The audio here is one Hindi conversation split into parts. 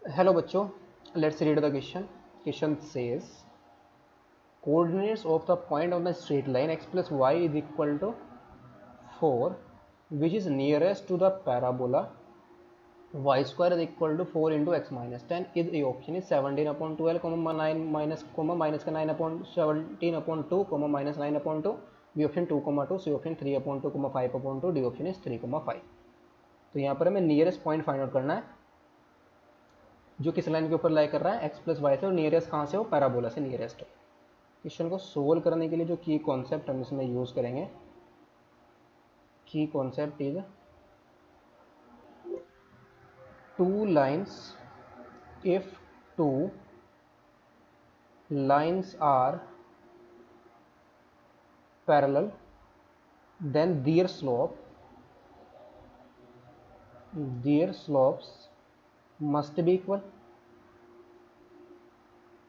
Hello बच्चों, let's read the question. Question says coordinates of the point on the straight line x plus y is equal to 4, which is nearest to the parabola y square is equal to 4 into x minus 10. Is the option is 17 upon 12, 9 minus का 9 upon 17 upon 2, minus 9 upon 2, b option 2, 2, c option 3 upon 2, 5 upon 2, d option is 3, 5. तो यहाँ पर हमें नियरेस्ट पॉइंट फाइंड आउट करना है जो किस लाइन के ऊपर लाई कर रहा है x प्लस वाई से, और नियरेस्ट कहाँ से हो, पैराबोला से नियरेस्ट है। क्वेश्चन को सोल्व करने के लिए जो की कॉन्सेप्ट हम इसमें यूज करेंगे, की concept is two lines, if two lines are parallel then their slopes must be equal.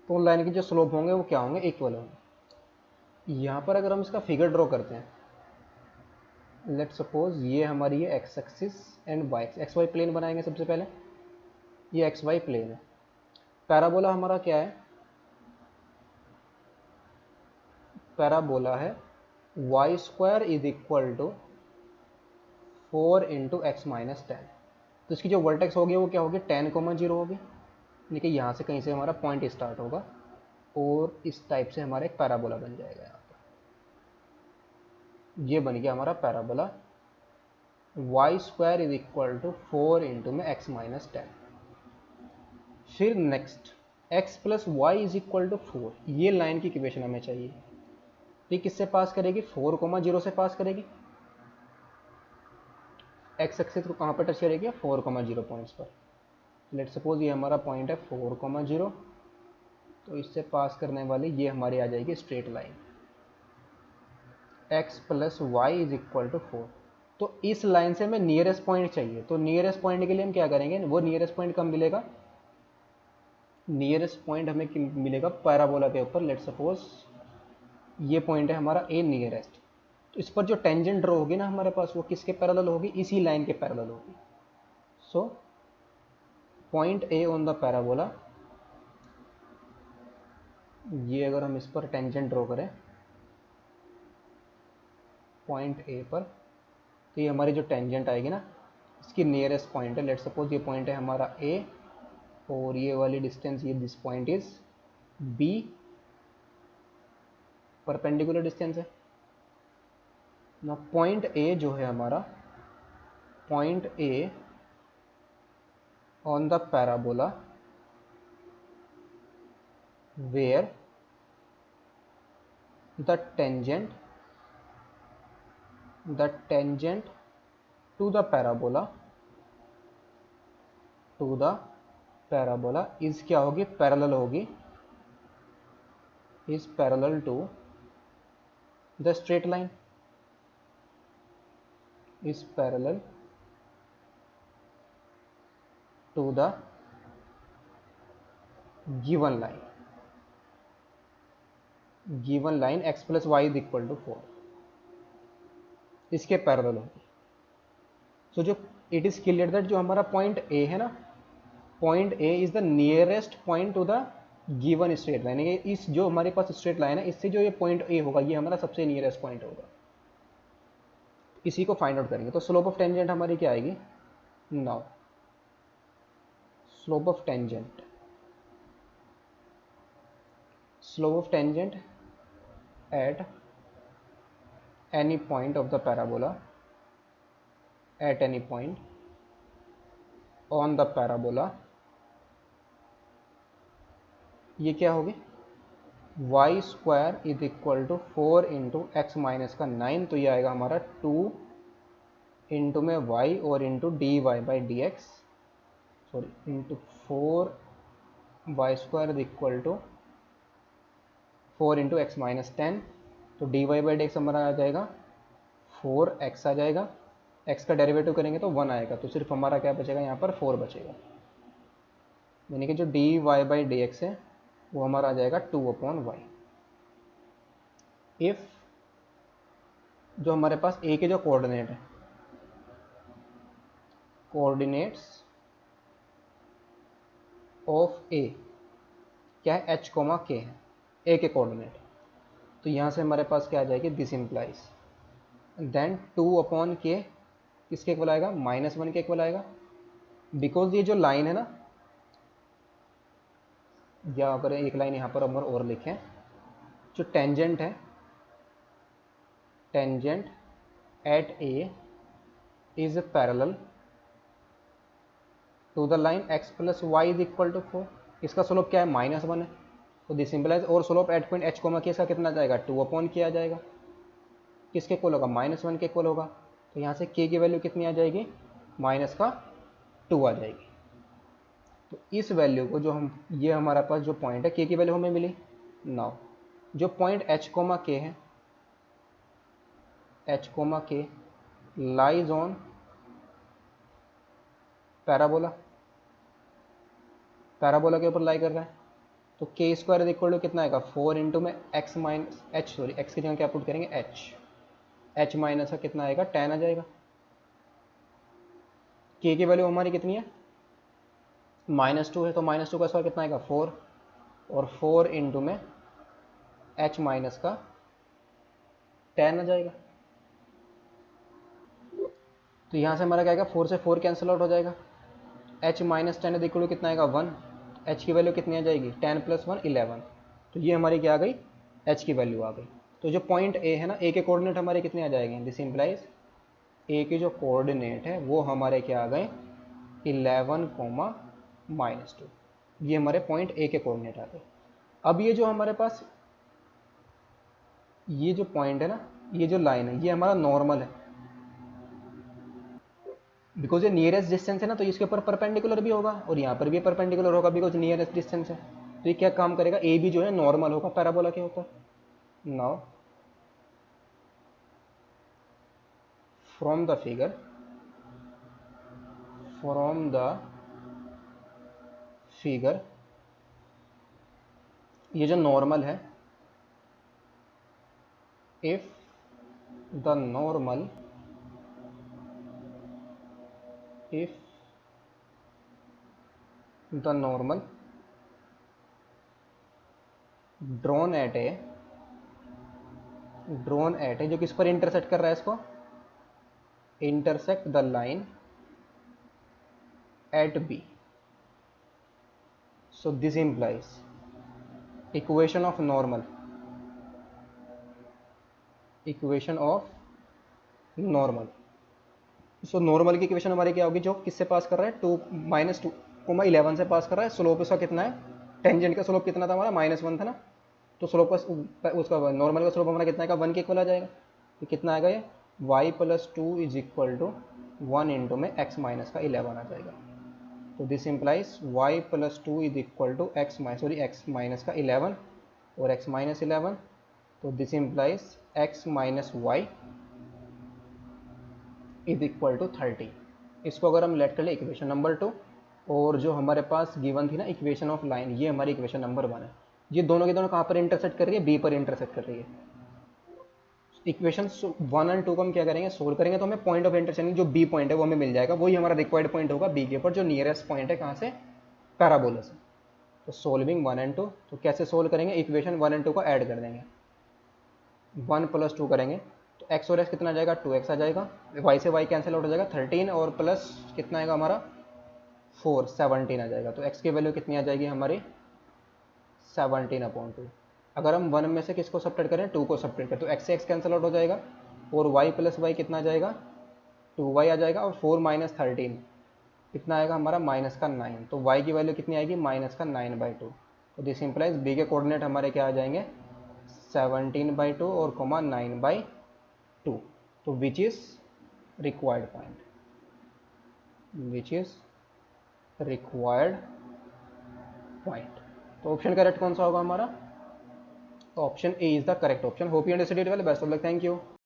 तो लाइन के जो स्लोप होंगे वो क्या होंगे, इक्वल होंगे। यहाँ पर अगर हम इसका फिगर ड्रॉ करते हैं, लेट सपोज ये हमारी है x axis and y x y plane बनाएंगे। सबसे पहले ये एक्स वाई प्लेन है, पैराबोला हमारा क्या है, पैराबोला है y square is equal to 4 into x minus 10। तो इसकी जो वर्टेक्स होगी वो क्या होगी, 10, 0 होगी, यानी कि यहाँ से कहीं से हमारा पॉइंट स्टार्ट होगा और इस टाइप से हमारा एक पैराबोला बन जाएगा। यहाँ पर ये बन गया हमारा parabola y square is equal to 4 into में एक्स माइनस 10। फिर next x plus y is equal to 4, ये लाइन की इक्वेशन हमें चाहिए। ये किससे पास करेगी, 4, 0 से पास करेगी। x एक्सिस को कहाँ पर टच करेगी, 4, 0 पॉइंट्स पर। लेट सपोज ये हमारा पॉइंट है 4, 0, तो इससे पास करने वाली ये हमारी आ जाएगी straight line x plus y is equal to 4। तो इस लाइन से हमें नियरेस्ट पॉइंट चाहिए, तो नियरेस्ट पॉइंट के लिए हम क्या करेंगे, वो नियरेस्ट पॉइंट कब मिलेगा, नियरेस्ट पॉइंट हमें मिलेगा पैराबोला के ऊपर। लेट सपोज ये पॉइंट है हमारा ए नियरेस्ट, तो इस पर जो टेंजेंट ड्रॉ होगी ना हमारे पास, वो किसके पैरेलल होगी, इसी लाइन के पैरेलल होगी। So point A on the parabola, ये अगर हम इस पर टेंजेंट ड्रॉ करें पॉइंट ए पर, तो ये हमारी जो टेंजेंट आएगी ना, इसकी नियरेस्ट पॉइंट है। लेट सपोज ये पॉइंट है हमारा ए, और ये वाली डिस्टेंस, ये this point is B, perpendicular distance है ना। पॉइंट ए जो है हमारा, point A on the parabola where the tangent to the parabola is क्या होगी, पैरेलल होगी, is parallel to the straight line, is parallel to the given line x plus y is equal to 4, इसके पैरेलल होगी। सो जो इट इज क्लियर दैट जो हमारा पॉइंट ए है ना, point A is the nearest point two the given straight line. इस जो हमारे पास स्ट्रेट लाइन है, इससे जो ये पॉइंट ए होगा ये हमारा सबसे नियरेस्ट पॉइंट होगा, इसी को फाइंड आउट करेंगे। तो स्लोप ऑफ टेंजेंट हमारी क्या आएगी, now slope of tangent at any point of the parabola, at any point on the parabola, ये क्या होगी, y square is equal to 4 into x minus का 9, तो ये आएगा हमारा 2 इंटू में y और into d y by d x, sorry into 4 y square is equal to 4 into x minus 10, तो d y by d x हमारा आ जाएगा 4x आ जाएगा, x का डेरिवेटिव करेंगे तो 1 आएगा, तो सिर्फ हमारा क्या बचेगा यहाँ पर 4 बचेगा, यानी कि जो d y by d x है वो हमारा आ जाएगा 2/y। इफ जो हमारे पास a के जो कोऑर्डिनेट है, कोऑर्डिनेट्स ऑफ ए क्या है, एच कोमा के है, ए के कोऑर्डिनेट। तो यहाँ से हमारे पास क्या आ जाएगी, दिस इम्प्लाइज देन 2/k किसके इक्वल आएगा, -1 के इक्वल आएगा। बिकॉज ये जो लाइन है ना, या अगर एक लाइन यहाँ पर हम और लिखें, जो टेंजेंट है, tangent at A is parallel to the line x plus y is equal to 4। इसका स्लोप क्या है, -1 है। तो दिस सिंपलाइज, और slope at point h comma के इसका कितना जाएगा, 2/k आ जाएगा। किसके इक्वल होगा, -1 के इक्वल होगा। तो यहाँ से k की वैल्यू कितनी आ जाएगी, -2 आ जाएगी। तो इस वैल्यू को जो हम, ये हमारा पास जो पॉइंट है, k की वैल्यू हमें मिली। नाउ जो पॉइंट h कोमा k है, h comma k lies on parabola, parabola के ऊपर लाई कर रहा है। तो के स्क्वायर इज इक्वल टू कितना आएगा, 4 इंटू में x minus H, sorry x की जगह क्या पुट करेंगे, एच माइनस का कितना आएगा, 10 आ जाएगा। के की वैल्यू हमारी कितनी है, -2 है, तो -2 का स्क्वायर कितना आएगा, 4, और 4 इंटू में एच माइनस का 10 आ जाएगा। तो यहाँ से हमारा क्या आएगा, 4 से 4 कैंसिल आउट हो जाएगा। h माइनस 10 इक्वल टू कितना आएगा, 1। h की वैल्यू कितनी आ जाएगी, 10 प्लस 1 11। तो ये हमारी क्या आ गई, h की वैल्यू आ गई। तो जो पॉइंट a है ना, a के कोऑर्डिनेट हमारे कितने आ जाएंगे, दिस इम्प्लाइज a के जो कोऑर्डिनेट है वो हमारे क्या आ गए, 11, -2। ये हमारे पॉइंट a के कोऑर्डिनेट आ गए। अब ये जो हमारे पास ये जो पॉइंट है ना, ये जो लाइन है, ये हमारा नॉर्मल है। बिकॉज ये नियरेस्ट डिस्टेंस है ना, तो इसके ऊपर परपेंडिकुलर भी होगा और यहाँ पर भी परपेंडिकुलर होगा, बिकॉज नियरेस्ट डिस्टेंस है। तो ये क्या काम करेगा, ए भी जो है नॉर्मल होगा पैराबोला के ऊपर। नाउ फ्रॉम द फिगर, ये जो नॉर्मल है, if the normal drawn at A जो किस पर इंटरसेक्ट कर रहा है, इसको intersect the line at B. So this implies equation of normal so normal की इक्वेशन हमारी क्या होगी, जो किससे पास कर रहा है, 2 -2, 11 से पास कर रहा है। स्लोप इसका कितना है, टेंजेंट का स्लोप कितना था हमारा, -1 था ना। तो स्लोप का उसका नॉर्मल का स्लोप हमारा कितना आएगा, 1 के इक्वल आ जाएगा। तो कितना आएगा ये, y + 2 is equal to 1 into में x माइनस का 11 आ जाएगा। तो this implies y + 2 is equal to x minus का 11 और x माइनस 11। तो this implies x minus y is equal to 30। इसको अगर हम लेट कर ले इक्वेशन नंबर 2, और जो हमारे पास गिवन थी ना इक्वेशन ऑफ लाइन, ये हमारी इक्वेशन नंबर 1 है। ये दोनों के दोनों कहाँ पर इंटरसेक्ट कर रही है, बी पर इंटरसेक्ट कर रही है। इक्वेशन 1 और 2 को हम क्या करेंगे, सोल्व करेंगे, तो हमें पॉइंट ऑफ इंटरसेक्शन जो बी पॉइंट है वो हमें मिल जाएगा। वही हमारा रिक्वायर्ड पॉइंट होगा बी के ऊपर, जो नियरेस्ट पॉइंट है कहाँ से, पैराबोला से। तो सोल्विंग 1 और 2, तो कैसे सोल्व करेंगे, इक्वेशन 1 और 2 को ऐड कर देंगे। 1 + 2 करेंगे तो x और x कितना आ जाएगा, 2x आ जाएगा। y से y कैंसिल आउट हो जाएगा, 13 और प्लस कितना आएगा हमारा, 4, 17 आ जाएगा। तो x की वैल्यू कितनी आ जाएगी हमारी, 17/2। अगर हम 1 में से किसको सब्ट्रैक्ट करें, 2 को सब्ट्रैक्ट करें, तो x से x कैंसिल आउट हो जाएगा, और y + y कितना आ जाएगा, 2y आ जाएगा, और 4 - 13 कितना आएगा हमारा, -9। तो y की वैल्यू कितनी आएगी, -9/2। तो दिस इंप्लाइज b के कोऑर्डिनेट हमारे क्या आ जाएंगे, 17/2 और 9/2। तो विच इज रिक्वायर्ड पॉइंट। तो ऑप्शन करेक्ट कौन सा होगा हमारा, option A is the correct option. Hope you understood it well, best of luck, thank you.